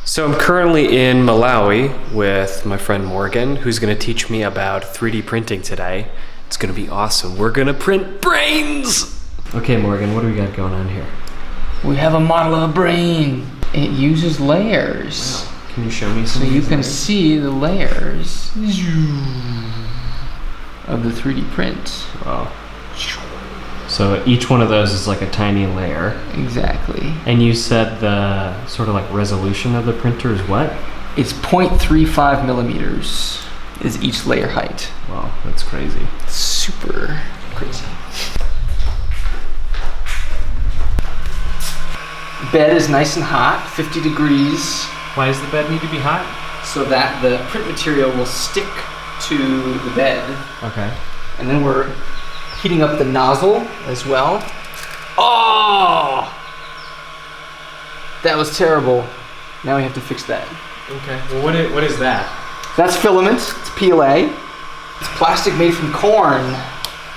So I'm currently in Malawi with my friend Morgan, who's going to teach me about 3D printing today. It's going to be awesome. We're going to print brains! Okay, Morgan, what do we got going on here? We have a model of a brain. It uses layers. Wow. Can you show me some? So you can see the layers of the 3D print. Wow. So each one of those is like a tiny layer. Exactly. And you said the sort of like resolution of the printer is what? It's 0.35 millimeters is each layer height. Wow, that's crazy. Super crazy. Bed is nice and hot, 50 degrees. Why does the bed need to be hot? So that the print material will stick to the bed. Okay. And then we're heating up the nozzle as well. Oh! That was terrible. Now we have to fix that. Okay. Well, what is that? That's filament. It's PLA. It's plastic made from corn.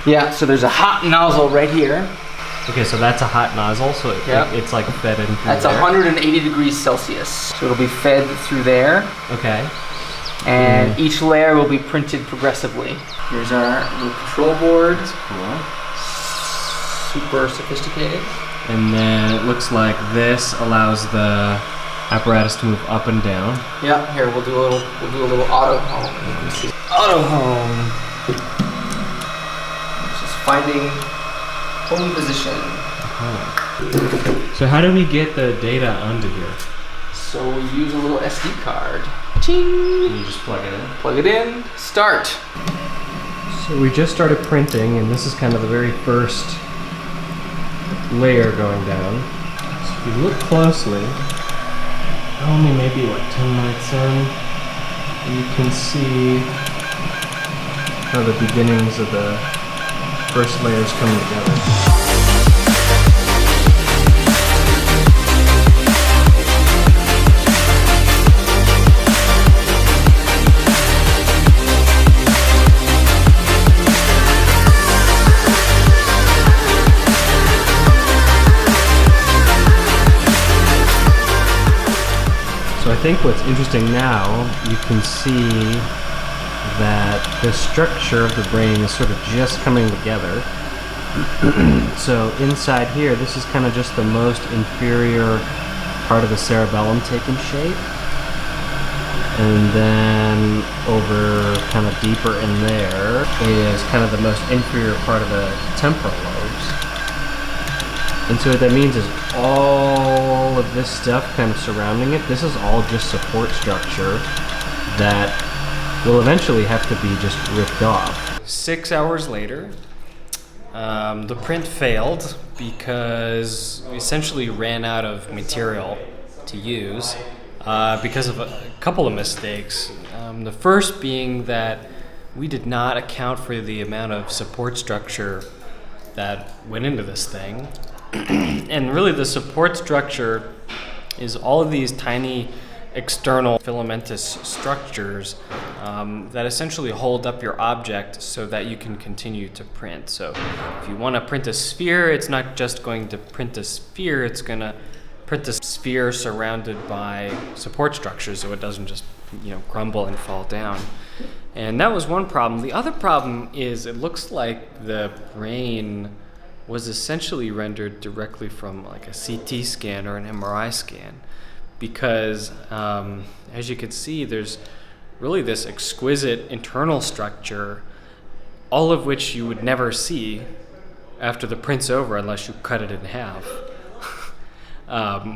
Yeah, so there's a hot nozzle right here. Okay, so that's a hot nozzle, so it's like fed in through That's there. 180 degrees Celsius. So it'll be fed through there. Okay. And each layer will be printed progressively. Here's our little control board. That's cool. Super sophisticated. And then it looks like this allows the apparatus to move up and down. Yeah, here we'll do a little auto home. You can see auto home. Just finding home position. So how do we get the data onto here? So we use a little SD card. Ching! And you just plug it in? Plug it in, start. So we just started printing, and this is kind of the very first layer going down. So if you look closely, only maybe what, 10 minutes in, you can see how the beginnings of the first layers coming together. So I think what's interesting now, you can see that the structure of the brain is sort of just coming together. So inside here, this is kind of just the most inferior part of the cerebellum taking shape. And then over kind of deeper in there is kind of the most inferior part of the temporal lobes. And so what that means is all of this stuff kind of surrounding it, this is all just support structure that will eventually have to be just ripped off. 6 hours later, the print failed because we essentially ran out of material to use because of a couple of mistakes. The first being that we did not account for the amount of support structure that went into this thing. And really the support structure is all of these tiny external filamentous structures that essentially hold up your object so that you can continue to print. So if you want to print a sphere, it's not just going to print a sphere, it's going to print a sphere surrounded by support structures so it doesn't just, crumble and fall down. And that was one problem. The other problem is it looks like the brain was essentially rendered directly from like a CT scan or an MRI scan, because as you can see, there's really this exquisite internal structure, all of which you would never see after the print's over unless you cut it in half,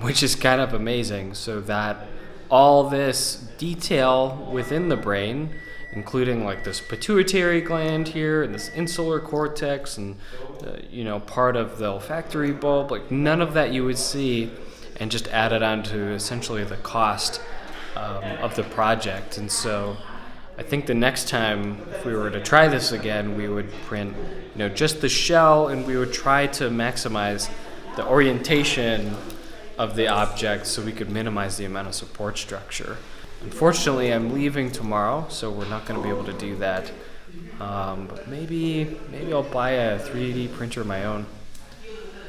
which is kind of amazing. So that all this detail within the brain, including like this pituitary gland here and this insular cortex and part of the olfactory bulb, like none of that you would see, and just added on to essentially the cost of the project. And so I think the next time if we were to try this again, we would print just the shell, and we would try to maximize the orientation of the object so we could minimize the amount of support structure. Unfortunately, I'm leaving tomorrow, so we're not going to be able to do that. But maybe I'll buy a 3D printer of my own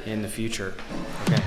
in the future. Okay.